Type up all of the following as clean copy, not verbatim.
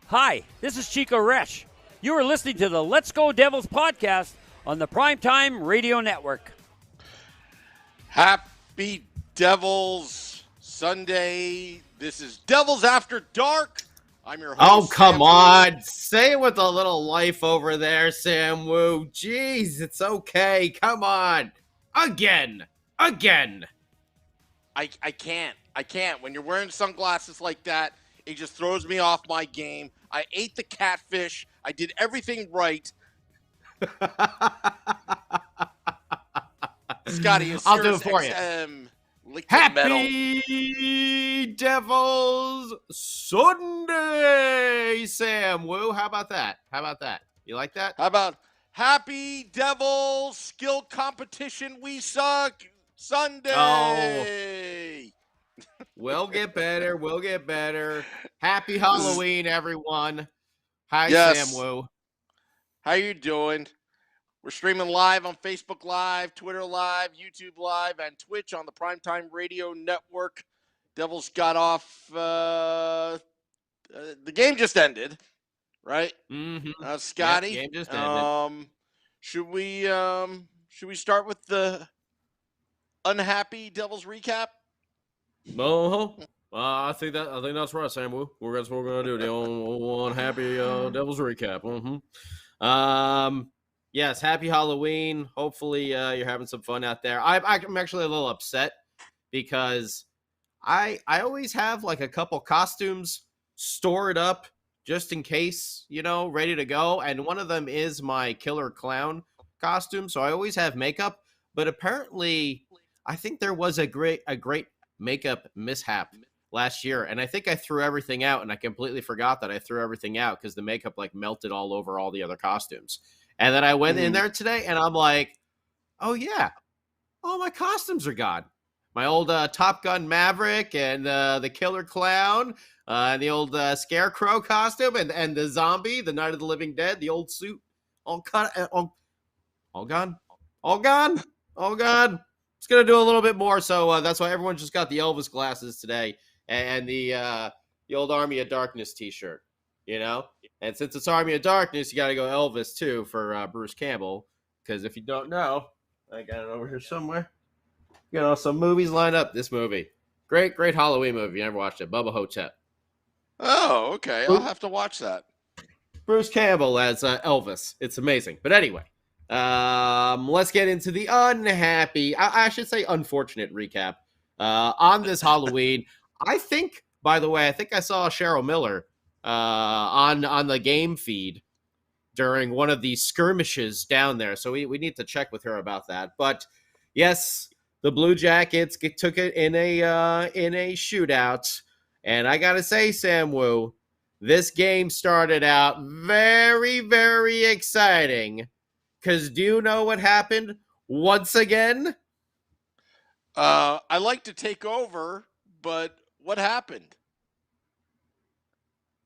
Hi, this is Chico Resch. You are listening to the Let's Go Devils podcast on the Primetime Radio Network. Happy Devils Sunday. This is Devils After Dark. I'm your host. Oh, come Sam on. Wu. Say it with a little life over there, Sam Wu. Jeez, it's okay. Come on. Again. I can't. When you're wearing sunglasses like that, it just throws me off my game. I ate the catfish. I did everything right. Scotty, is I'll do it for you. Happy Devils Sunday, Sam Wu. How about that? You like that? How about Happy Devils Skill Competition We Suck Sunday? We'll get better. Happy Halloween, everyone. Hi, Yes. Sam Wu. How you doing? We're streaming live on Facebook Live, Twitter Live, YouTube Live, and Twitch on the Primetime Radio Network. Devils got off. The game just ended, right? Mm-hmm. Scotty, game just ended. Should we start with the unhappy Devils recap? I think that's right, Sam Wu. That's what we're gonna do. The unhappy Devils recap. Yes, happy Halloween. Hopefully you're having some fun out there. I'm actually a little upset because I always have like a couple costumes stored up just in case, ready to go. And one of them is my killer clown costume. So I always have makeup. But apparently, I think there was a great makeup mishap last year. And I think I threw everything out, and I completely forgot that I threw everything out because the makeup like melted all over all the other costumes. And then I went in there today, and I'm like, oh, yeah. All my costumes are gone. My old Top Gun Maverick and the Killer Clown and the old Scarecrow costume and the zombie, the Night of the Living Dead, the old suit, all gone. It's going to do a little bit more, so that's why everyone just got the Elvis glasses today and the old Army of Darkness t-shirt, And since it's Army of Darkness, you got to go Elvis, too, for Bruce Campbell. Because if you don't know, I got it over here somewhere. Some movies lined up. This movie. Great Halloween movie. You never watched it. Bubba Hotep. Oh, okay. I'll have to watch that. Bruce Campbell as Elvis. It's amazing. But anyway, let's get into the unhappy, I should say unfortunate recap on this Halloween. I think I saw Cheryl Miller on the game feed during one of these skirmishes down there. So we need to check with her about that. But yes, the Blue Jackets took it in a shootout. And I got to say, Sam Wu, this game started out very, very exciting. Because do you know what happened once again? I like to take over, but what happened?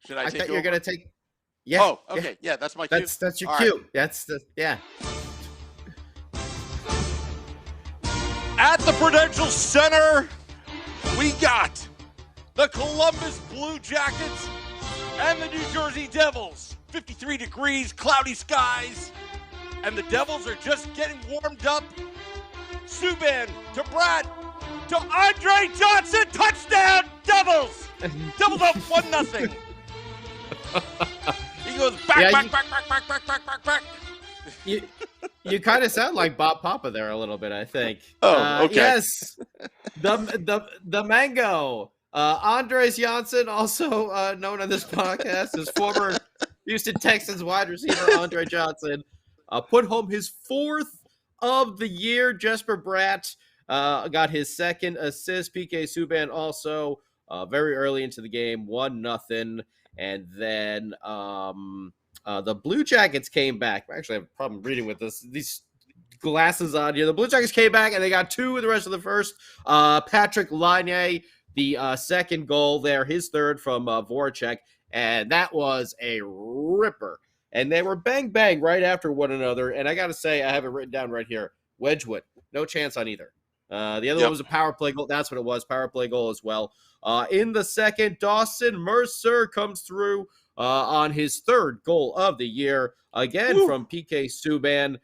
Should I take over? You're going to take... Yeah. Oh, okay. Yeah, that's my cue. That's your All cue. Right. Yeah. At the Prudential Center, we got the Columbus Blue Jackets and the New Jersey Devils. 53 degrees, cloudy skies, and the Devils are just getting warmed up. Subban to Brad to Andre Johnson, touchdown, Devils! Devils up 1-0. He goes back. You kind of sound like Bob Papa there a little bit, I think. Oh, okay. Yes, the Mango. Andres Janssen, also known on this podcast as former Houston Texans wide receiver Andre Johnson, put home his fourth of the year. Jesper Bratt got his second assist. PK Subban also very early into the game, 1-0. And then the Blue Jackets came back. Actually, I have a problem reading with these glasses on here. The Blue Jackets came back, and they got two in the rest of the first. Patrick Laine, the second goal there, his third from Voracek, and that was a ripper. And they were bang right after one another. And I got to say, I have it written down right here. Wedgwood, no chance on either. The other one was a power play goal. That's what it was, power play goal as well. In the second, Dawson Mercer comes through on his third goal of the year. Again, Woo. from PK Subban,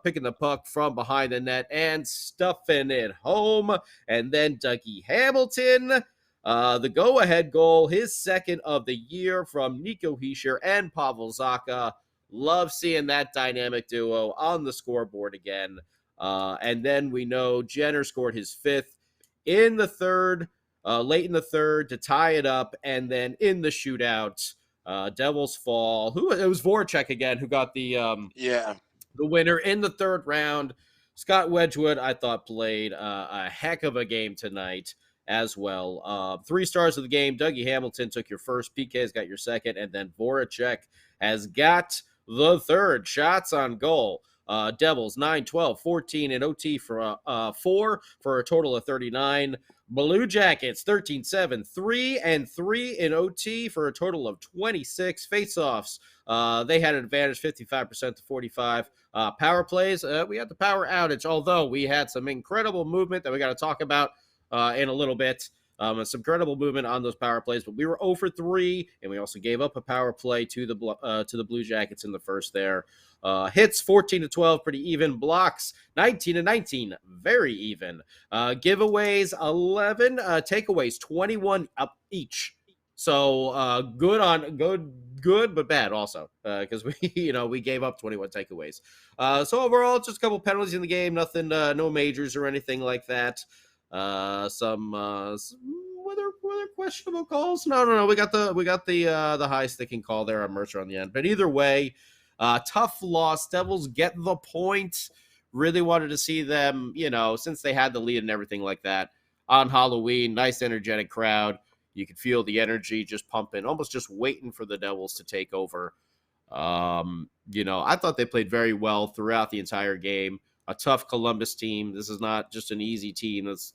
picking the puck from behind the net and stuffing it home. And then Dougie Hamilton, the go-ahead goal, his second of the year from Nico Hischier and Pavel Zacha. Love seeing that dynamic duo on the scoreboard again. And then we know Jenner scored his fifth in the third, late in the third to tie it up. And then in the shootout, Devils fall. It was Voracek again who got the winner in the third round. Scott Wedgwood, I thought, played a heck of a game tonight as well. 3 stars of the game. Dougie Hamilton took your first. PK's got your second. And then Voracek has got the third. Shots on goal. Devils 9, 12, 14 in OT for 4 for a total of 39. Blue Jackets 13, 7, 3 and 3 in OT for a total of 26 faceoffs. They had an advantage 55% to 45. Power plays, we had the power outage, although we had some incredible movement that we got to talk about in a little bit. Some incredible movement on those power plays, but we were 0 for 3, and we also gave up a power play to the Blue Jackets in the first there. Hits 14 to 12, pretty even. Blocks 19 to 19, very even. Giveaways 11, takeaways 21 up each. So good but bad also because we gave up 21 takeaways. So overall, just a couple penalties in the game, nothing, no majors or anything like that. Some were there questionable calls? No. We got the high sticking call there on Mercer on the end. But either way, tough loss. Devils get the point. Really wanted to see them, since they had the lead and everything like that on Halloween. Nice energetic crowd. You could feel the energy just pumping, almost just waiting for the Devils to take over. I thought they played very well throughout the entire game. A tough Columbus team. This is not just an easy team that's,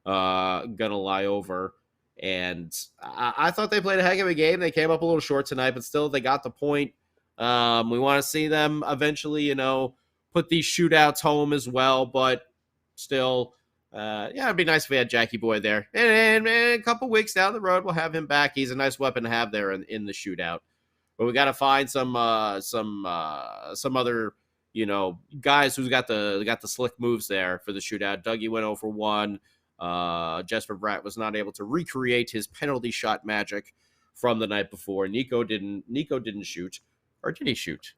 gonna lie over. And I thought they played a heck of a game. They came up a little short tonight, but still they got the point. We want to see them eventually, put these shootouts home as well. But still, it'd be nice if we had Jackie Boy there. And a couple weeks down the road, we'll have him back. He's a nice weapon to have there in the shootout. But we got to find some other, guys who's got the slick moves there for the shootout. Dougie went 0 for 1. Jesper Bratt was not able to recreate his penalty shot magic from the night before. Nico didn't shoot. Or did he shoot?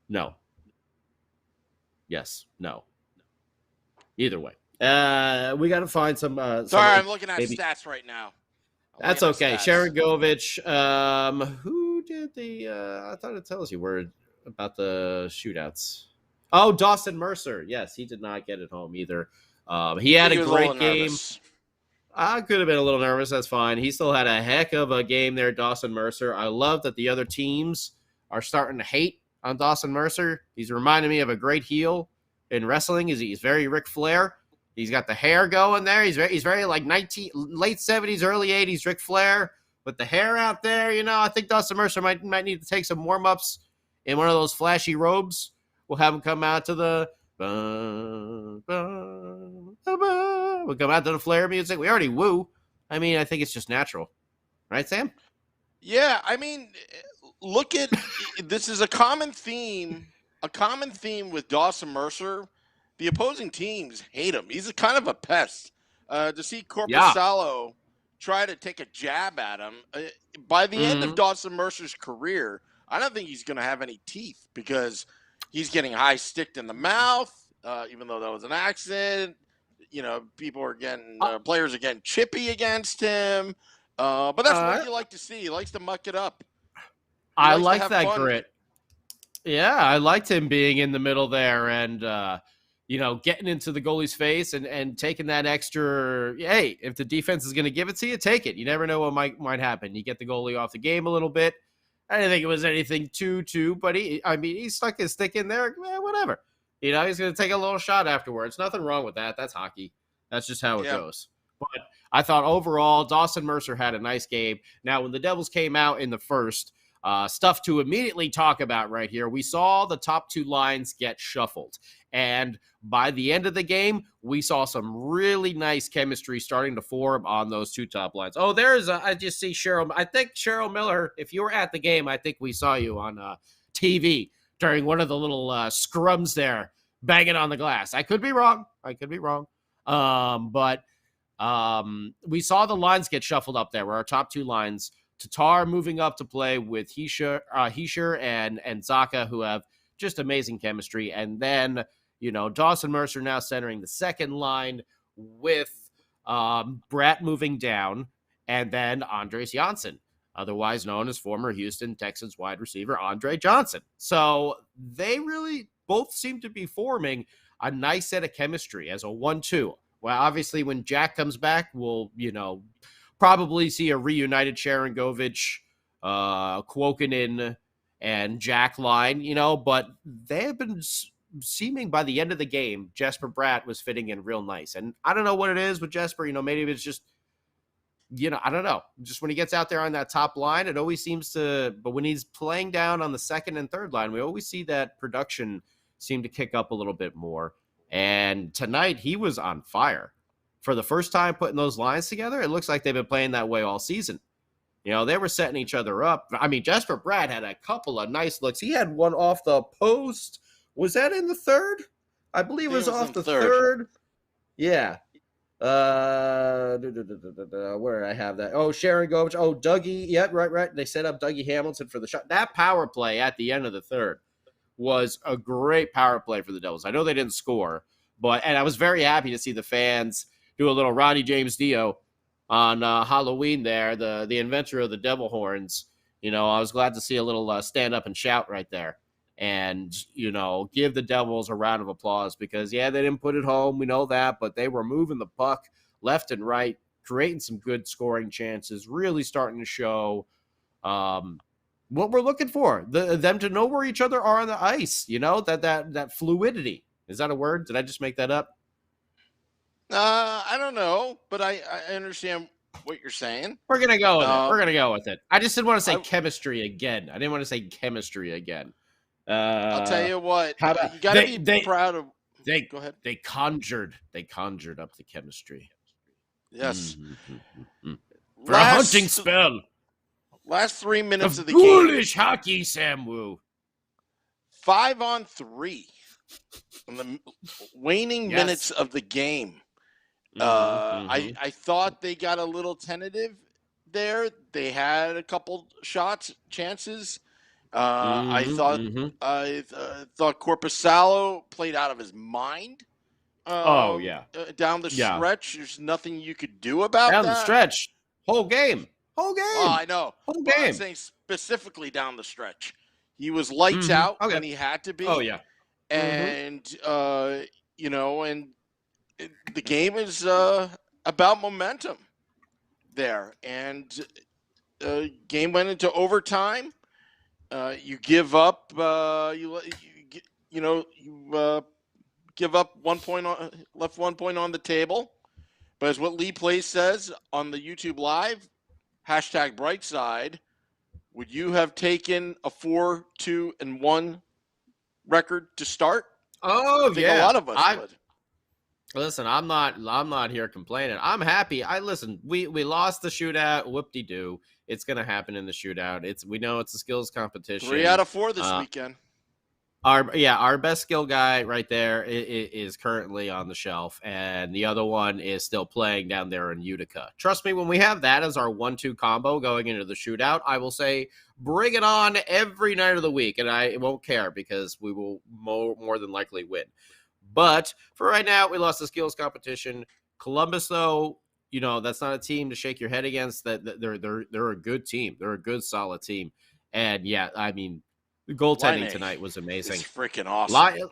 No. Yes. No. Either way. We got to find some. Sorry, I'm looking at stats right now. That's okay. Sharon Govich. Who did the? I thought it tells you where about the shootouts. Oh, Dawson Mercer. Yes, he did not get it home either. He had a great game. Nervous. I could have been a little nervous. That's fine. He still had a heck of a game there, Dawson Mercer. I love that the other teams are starting to hate on Dawson Mercer. He's reminding me of a great heel in wrestling. He's very Ric Flair. He's got the hair going there. He's very like late 70s, early 80s Ric Flair with the hair out there. I think Dawson Mercer might need to take some warm-ups in one of those flashy robes. We'll have him come out to the we'll come out to the Flair music. We already woo. I mean, I think it's just natural. Right, Sam? Yeah, I mean, look at this is a common theme with Dawson Mercer. The opposing teams hate him. He's a kind of a pest. To see Korpisalo try to take a jab at him, by the end of Dawson Mercer's career, I don't think he's going to have any teeth because he's getting high sticked in the mouth, even though that was an accident. People are getting players are getting chippy against him. But that's what you like to see. He likes to muck it up. I like that fun. Grit. Yeah, I liked him being in the middle there and getting into the goalie's face and taking that extra. Hey, if the defense is going to give it to you, take it. You never know what might happen. You get the goalie off the game a little bit. I didn't think it was anything too, but he stuck his stick in there. Whatever. He's going to take a little shot afterwards. Nothing wrong with that. That's hockey. That's just how it goes. But I thought overall, Dawson Mercer had a nice game. Now, when the Devils came out in the first, stuff to immediately talk about right here. We saw the top two lines get shuffled. And by the end of the game, we saw some really nice chemistry starting to form on those two top lines. Oh, I just see Cheryl. I think Cheryl Miller, if you were at the game, I think we saw you on TV during one of the little scrums there, banging on the glass. I could be wrong. But we saw the lines get shuffled up there, where our top two lines, Tatar moving up to play with Hischer and Zaka, who have just amazing chemistry. And then, Dawson Mercer now centering the second line with Bratt moving down, and then Andres Janssen, otherwise known as former Houston Texans wide receiver Andre Johnson. So they really both seem to be forming a nice set of chemistry as a 1-2. Well, obviously, when Jack comes back, we'll, probably see a reunited Sharon Govich, Kwokanen, and Jack line, but they have been seeming by the end of the game, Jesper Bratt was fitting in real nice. And I don't know what it is with Jesper, maybe it's just, I don't know. Just when he gets out there on that top line, it always seems to, but when he's playing down on the second and third line, we always see that production seem to kick up a little bit more. And tonight he was on fire. For the first time putting those lines together, it looks like they've been playing that way all season. They were setting each other up. I mean, Jesper Bratt had a couple of nice looks. He had one off the post. Was that in the third? I believe it was off the third. Yeah. Where did I have that? Oh, Sharon Govich. Oh, Dougie. Yeah, right. They set up Dougie Hamilton for the shot. That power play at the end of the third was a great power play for the Devils. I know they didn't score, and I was very happy to see the fans do a little Ronnie James Dio on Halloween there, the inventor of the devil horns. I was glad to see a little stand up and shout right there. And, give the Devils a round of applause because, they didn't put it home. We know that, but they were moving the puck left and right, creating some good scoring chances, really starting to show what we're looking for, them to know where each other are on the ice, that fluidity. Is that a word? Did I just make that up? I don't know, but I understand what you're saying. We're going to go with it. We're going to go with it. I just didn't want to say chemistry again. I didn't want to say chemistry again. I'll tell you what. How about, you got to be proud of. Go ahead. They conjured up the chemistry. Yes. Mm-hmm. For a hunting spell. Last 3 minutes of the ghoulish game. Hockey, Sam Wu. 5-on-3 in the waning minutes of the game. I thought they got a little tentative there. They had a couple chances. I thought Korpisalo played out of his mind. Down the stretch, there's nothing you could do about that. Down the stretch, whole game. Oh, I know. Whole game. I'm saying specifically down the stretch, he was lights out when he had to be. Oh yeah, and and the game is about momentum there, and game went into overtime. You give up. Give up 1 point left 1 point on the table. But as what Lee Place says on the YouTube Live, #Brightside, would you have taken a 4-2-1 record to start? Oh, I think a lot of us would. Listen, I'm not here complaining. I'm happy. We lost the shootout. Whoop-de-doo. It's going to happen in the shootout. We know it's a skills competition. 3 out of 4 this weekend. Our best skill guy right there is currently on the shelf, and the other one is still playing down there in Utica. Trust me, when we have that as our 1-2 combo going into the shootout, I will say bring it on every night of the week, and I won't care because we will more than likely win. But for right now, we lost the skills competition. Columbus, though, that's not a team to shake your head against. That they're a good team. They're a good, solid team. And the goaltending tonight was amazing. It's freaking awesome.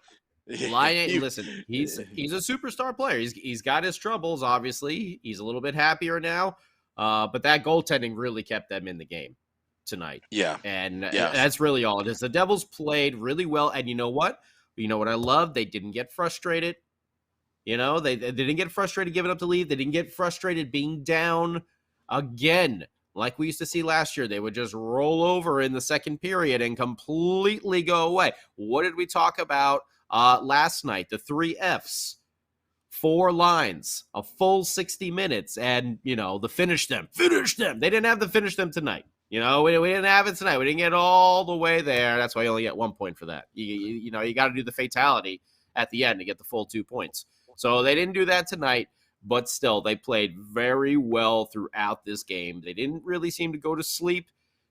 Listen, he's a superstar player. He's got his troubles, obviously. He's a little bit happier now. But that goaltending really kept them in the game tonight. Yeah. And that's really all it is. The Devils played really well. And you know what? You know what I love? They didn't get frustrated. They didn't get frustrated giving up the lead. They didn't get frustrated being down again. like we used to see last year. They would just roll over in the second period and completely go away. What did we talk about last night? The 3 Fs. 4 lines, a full 60 minutes, and, the finish them. They didn't have the finish them tonight. We didn't have it tonight. We didn't get all the way there. That's why you only get 1 point for that. You got to do the fatality at the end to get the full 2 points. So they didn't do that tonight, but still, they played very well throughout this game. They didn't really seem to go to sleep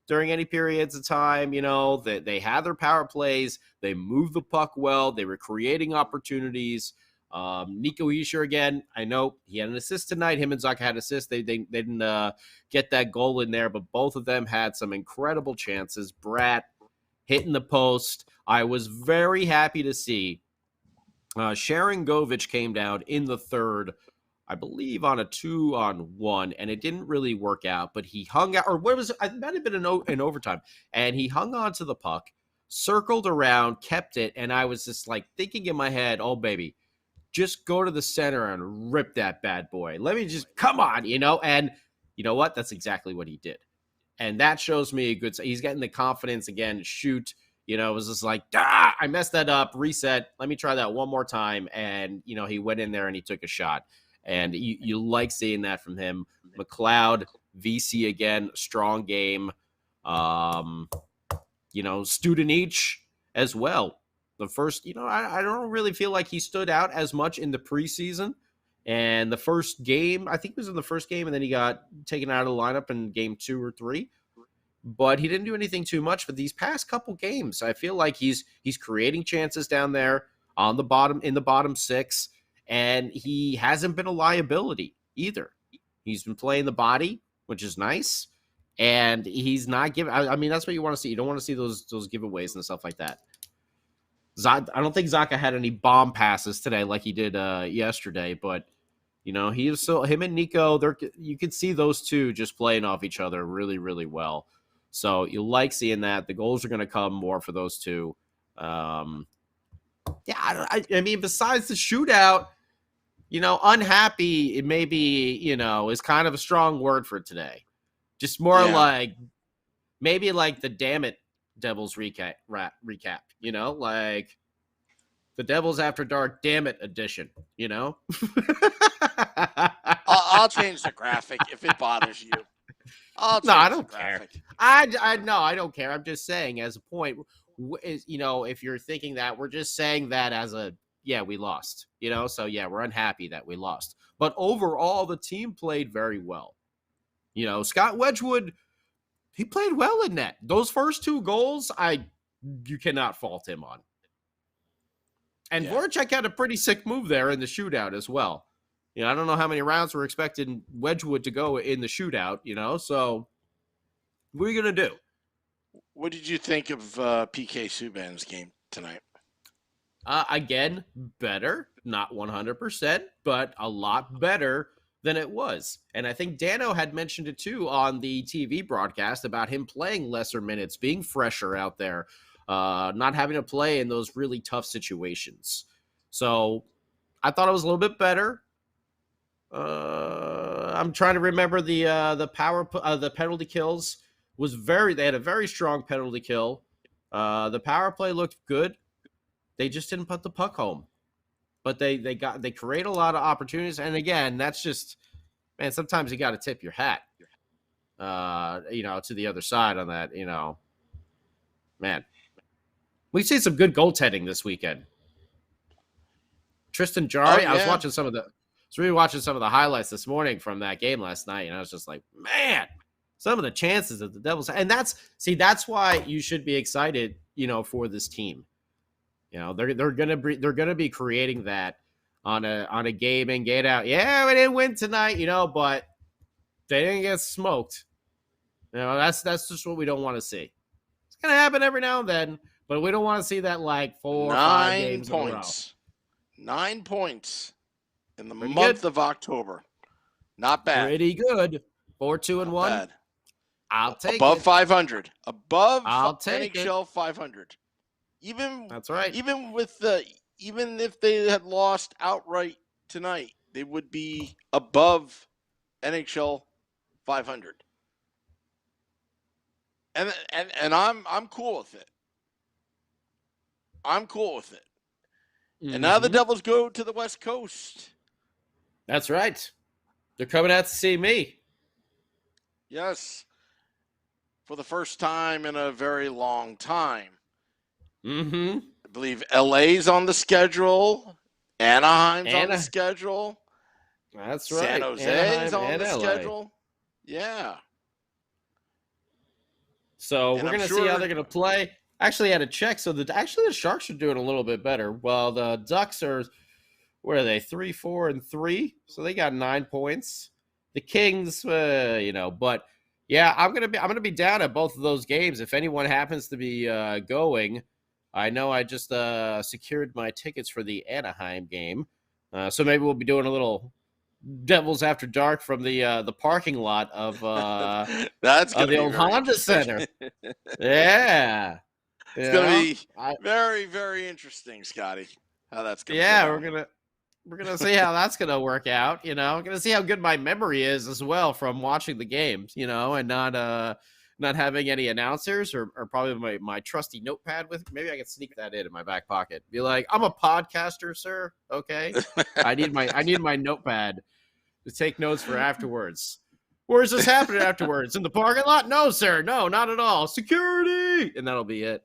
during any periods of time. They had their power plays. They moved the puck well. They were creating opportunities. Nico Hischier again. I know he had an assist tonight. Him and Zacha had assists. They didn't get that goal in there, but both of them had some incredible chances. Bratt hitting the post. I was very happy to see Sharon Govich came down in the third, I believe, on a 2-on-1, and it didn't really work out, but he hung out, or what was it? It might have been in overtime, and he hung on to the puck, circled around, kept it, and I was just like thinking in my head, oh, baby, just go to the center and rip that bad boy. Let me just, come on, and you know what? That's exactly what he did. And that shows me he's getting the confidence again to shoot. It was just like, I messed that up, reset. Let me try that one more time. And, he went in there and he took a shot. And you like seeing that from him. McLeod, VC again, strong game. Studenic as well. The first, I don't really feel like he stood out as much in the preseason. And the first game, I think it was in the first game, and then he got taken out of the lineup in game 2 or 3. But he didn't do anything too much. But these past couple games, I feel like he's creating chances down there in the bottom 6, and he hasn't been a liability either. He's been playing the body, which is nice, and he's not giving. I mean, that's what you want to see. You don't want to see those giveaways and stuff like that. I don't think Zacha had any bomb passes today like he did yesterday, but he was him and Nico. You could see those two just playing off each other really, really well. So you like seeing that. The goals are going to come more for those two. I mean, besides the shootout, unhappy, it maybe, is kind of a strong word for today. Just more like maybe like the damn it Devils recap, like the Devils After Dark damn it edition, I'll change the graphic if it bothers you. I don't care. I don't care. I'm just saying as a point, if you're thinking that, we're just saying that as we lost, so we're unhappy that we lost. But overall, the team played very well. Scott Wedgwood, he played well in net. Those first 2 goals, you cannot fault him on. And Voracek had a pretty sick move there in the shootout as well. I don't know how many rounds we're expecting Wedgwood to go in the shootout, so what are you going to do? What did you think of PK Subban's game tonight? Again, better, not 100%, but a lot better than it was. And I think Dano had mentioned it too on the TV broadcast about him playing lesser minutes, being fresher out there, not having to play in those really tough situations. So I thought it was a little bit better. I'm trying to remember the penalty kills they had a very strong penalty kill. The power play looked good. They just didn't put the puck home. But they create a lot of opportunities. And again, that's just, man, sometimes you got to tip your hat, to the other side on that, man. We've seen some good goaltending this weekend. Tristan Jarry, I was watching some of the highlights this morning from that game last night, and I was just like, man, some of the chances that the Devils, and that's why you should be excited, for this team. They're gonna be creating that on a game in, game out. Yeah, we didn't win tonight, but they didn't get smoked. That's just what we don't want to see. It's gonna happen every now and then, but we don't want to see that like 4 or 5 games in a row. 9 points in the month of October. Not bad. Pretty good. 4-2-1. Bad. I'll take above it. 500. Above I'll take NHL 500. That's right. Even if they had lost outright tonight, they would be above NHL 500. And I'm cool with it. I'm cool with it. And now the Mhm. Devils go to the West Coast. That's right. They're coming out to see me. Yes, for the first time in a very long time. Mm-hmm. I believe LA's on the schedule, Anaheim's on the Anna. schedule, That's San right. Jose's Anaheim on and the LA. schedule. Yeah. So And we're I'm gonna see how sure they're gonna play. Actually, I had to check. So the Sharks are doing a little bit better. Well, the Ducks are, what are they? 3, 4, and 3. So they got 9 points. The Kings, but yeah, I'm gonna be down at both of those games. If anyone happens to be going, I know I just secured my tickets for the Anaheim game. So maybe we'll be doing a little Devils After Dark from the parking lot that's going of to the be old very Honda interesting. Center. Yeah. It's going to be I, very, very interesting, Scotty, how that's going to go yeah, down. we're gonna see how that's gonna work out. We're gonna see how good my memory is as well from watching the games. And not having any announcers or probably my trusty notepad with. Maybe I can sneak that in my back pocket. Be like, I'm a podcaster, sir. Okay, I need my notepad to take notes for afterwards. Where's this happening afterwards? In the parking lot? No, sir. No, not at all. Security. And that'll be it.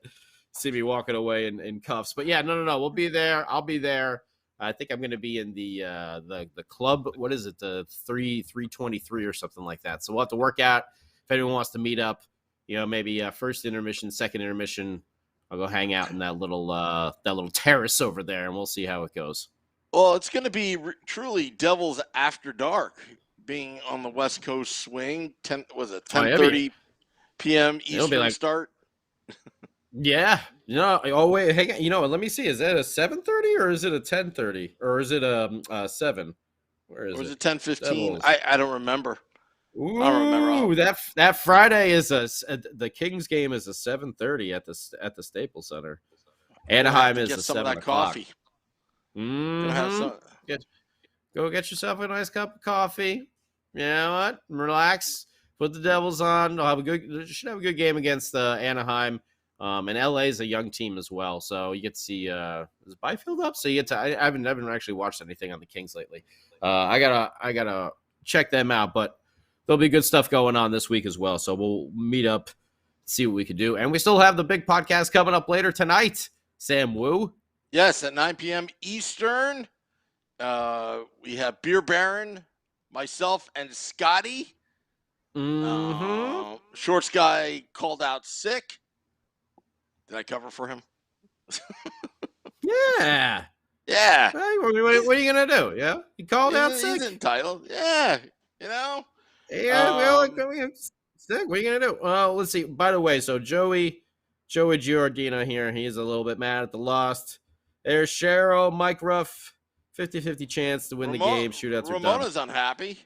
See me walking away in cuffs. But yeah, no. We'll be there. I'll be there. I think I'm going to be in the club. What is it? The 323 or something like that. So we'll have to work out if anyone wants to meet up. Maybe first intermission, second intermission. I'll go hang out in that little terrace over there, and we'll see how it goes. Well, it's going to be truly Devils After Dark, being on the West Coast swing. 10:30 p.m. It'll be Eastern like, start? yeah. Oh wait, hang on. Let me see. Is that a 7:30 or is it a 10:30 or is it a 7? Where is Or was it? it 10:15? Devils. I don't remember. Ooh, I don't remember. that Friday is the Kings game is a 7:30 at the Staples Center. Anaheim is get a some 7 of that o'clock. coffee. Mm-hmm. Gonna have some. Go get yourself a nice cup of coffee. You know what? Relax. Put the Devils on. Should have a good game against Anaheim. And LA is a young team as well, so you get to see is Byfield up. So you get to. I haven't actually watched anything on the Kings lately. I gotta check them out, but there'll be good stuff going on this week as well. So we'll meet up, see what we can do, and we still have the big podcast coming up later tonight. Sam Wu. Yes, at 9 p.m. Eastern. We have Beer Baron, myself, and Scotty. Mm-hmm. Shorts guy called out sick. Did I cover for him? Yeah. Yeah. Hey, what are you gonna do? Yeah, he called out sick. He's entitled. Yeah. Yeah, Um, sick. What are you gonna do? Well, let's see. By the way, so Joey Giordino here. He's a little bit mad at the loss. There's Cheryl, Mike Ruff, 50-50 chance to win the game. Shootouts are done. Ramona's unhappy.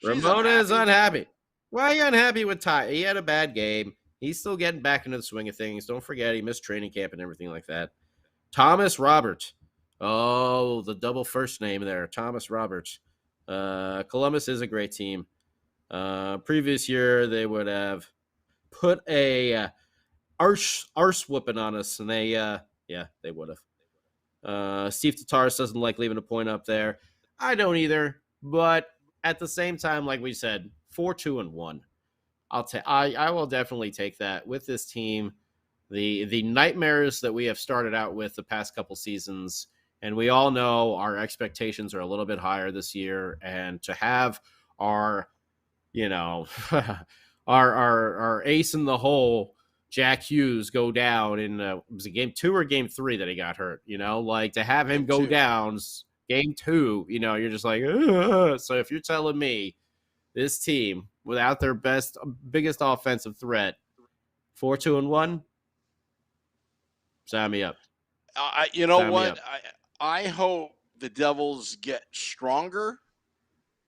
Ramona is unhappy. Why are you unhappy with Ty? He had a bad game. He's still getting back into the swing of things. Don't forget, he missed training camp and everything like that. Thomas Robert. Oh, the double first name there. Thomas Robert. Columbus is a great team. Previous year, they would have put a arse whooping on us, and they would have. Steve Tataris doesn't like leaving a point up there. I don't either, but at the same time, like we said, 4-2-1. I will definitely take that with this team. The nightmares that we have started out with the past couple seasons, and we all know our expectations are a little bit higher this year. And to have our, our ace in the hole, Jack Hughes, go down in was it game 2 or game 3 that he got hurt? Like to have him go down game 2, you're just like, ugh. So if you're telling me this team without their biggest offensive threat, 4-2-1, sign me up. You know what? I hope the Devils get stronger.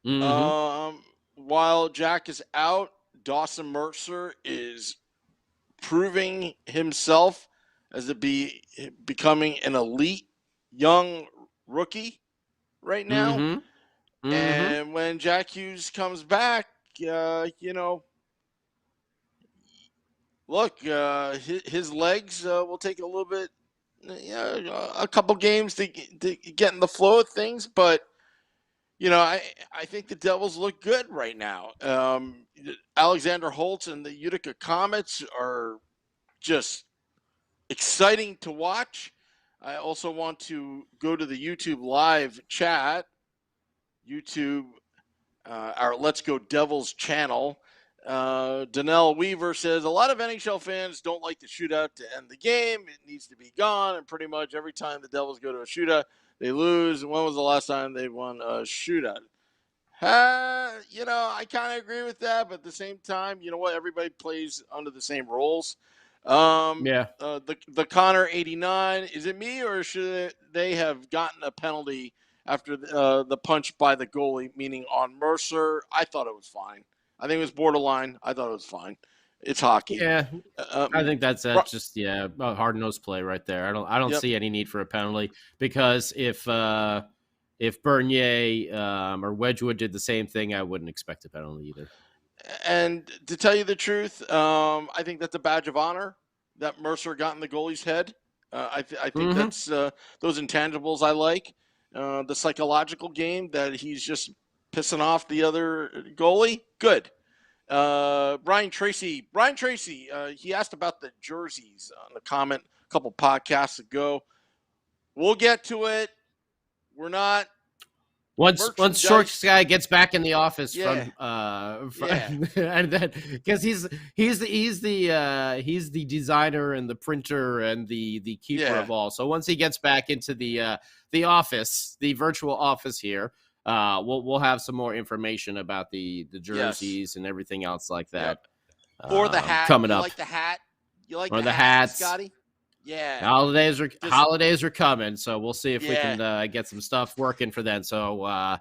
Mm-hmm. While Jack is out, Dawson Mercer is proving himself as becoming an elite young rookie right now. Mm-hmm. Mm-hmm. And when Jack Hughes comes back, look, his legs will take a little bit, a couple games to get in the flow of things, but I think the Devils look good right now. Alexander Holtz and the Utica Comets are just exciting to watch. I also want to go to the YouTube live chat, YouTube, our Let's Go Devils channel. Danelle Weaver says, a lot of NHL fans don't like the shootout to end the game. It needs to be gone. And pretty much every time the Devils go to a shootout, they lose. When was the last time they won a shootout? I kind of agree with that, but at the same time, you know what? Everybody plays under the same rules. The Connor 89, is it me or should they have gotten a penalty after the punch by the goalie, meaning on Mercer? I thought it was fine. I think it was borderline. I thought it was fine. It's hockey. Yeah, I think that's just a hard-nosed play right there. I don't see any need for a penalty because if Bernier or Wedgwood did the same thing, I wouldn't expect a penalty either. And to tell you the truth, I think that's a badge of honor that Mercer got in the goalie's head. I think that's those intangibles I like. The psychological game that he's just pissing off the other goalie. Good. Brian Tracy, he asked about the jerseys on the comment a couple podcasts ago. We'll get to it. We're not. Once Short Guy gets back in the office and then because he's the designer and the printer and the keeper of all. So once he gets back into the office, the virtual office here, we'll have some more information about the jerseys and everything else like that. Or the hat coming up. Like the hat? You like or the hats, Scotty? Yeah. Holidays are coming, so we'll see if we can get some stuff working for then. So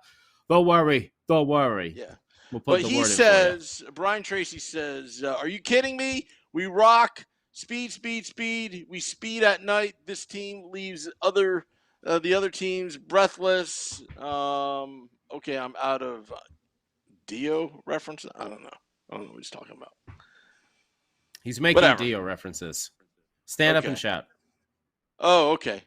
don't worry. Yeah. We'll put the he word says, Brian Tracy says, are you kidding me? We rock. Speed. We speed at night. This team leaves the other teams breathless. Okay, I'm out of Dio reference. I don't know what he's talking about. He's making Dio references. Stand up and shout. Oh, okay.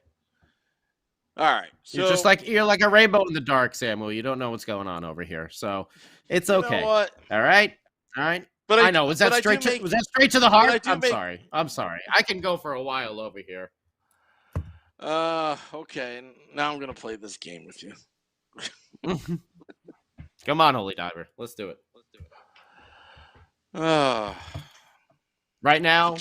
All right. So you're like a rainbow in the dark, Samuel. You don't know what's going on over here, so it's okay. You know what? All right. But I know. Was that straight to the heart? I'm sorry. I can go for a while over here. Okay. Now I'm gonna play this game with you. Come on, Holy Diver. Let's do it. Right now,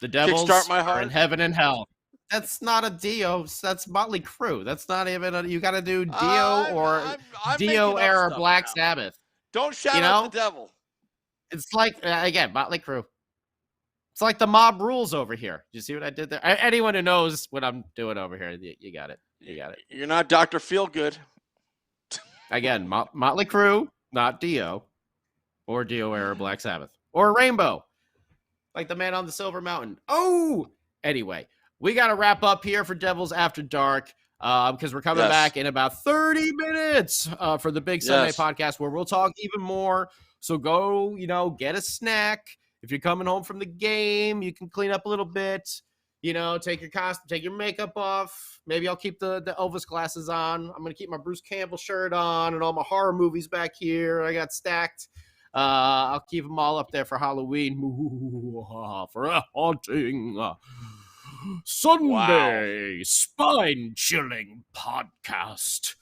the Devils are in heaven and hell. That's not a Dio. That's Motley Crue. That's not even you got to do Dio or Dio era Black Sabbath. Don't shout out the devil. It's like, again, Motley Crue. It's like the mob rules over here. You see what I did there? Anyone who knows what I'm doing over here, you got it. You're not Dr. Feelgood. Again, Motley Crue, not Dio. Or Dio era Black Sabbath. Or Rainbow. Like the man on the Silver Mountain. Oh! Anyway, we got to wrap up here for Devils After Dark because we're coming back in about 30 minutes for the Big Sunday podcast where we'll talk even more. So go, get a snack. If you're coming home from the game, you can clean up a little bit. Take your costume, take your makeup off. Maybe I'll keep the Elvis glasses on. I'm going to keep my Bruce Campbell shirt on and all my horror movies back here. I got stacked. I'll keep them all up there for Halloween. For a haunting Sunday spine-chilling podcast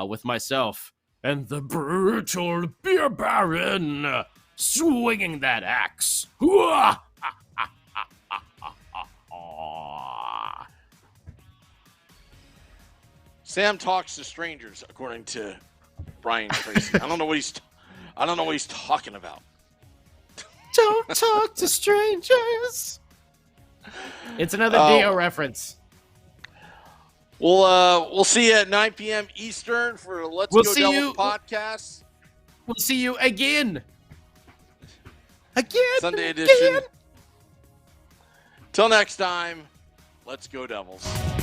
with myself and the brutal beer baron swinging that axe. Sam talks to strangers, according to Brian Tracy. I don't know what he's talking about. Don't talk to strangers. It's another Dio reference. We'll see you at 9 p.m. Eastern for Let's Go Devils podcast. We'll see you again. Sunday edition. Till next time, let's go Devils.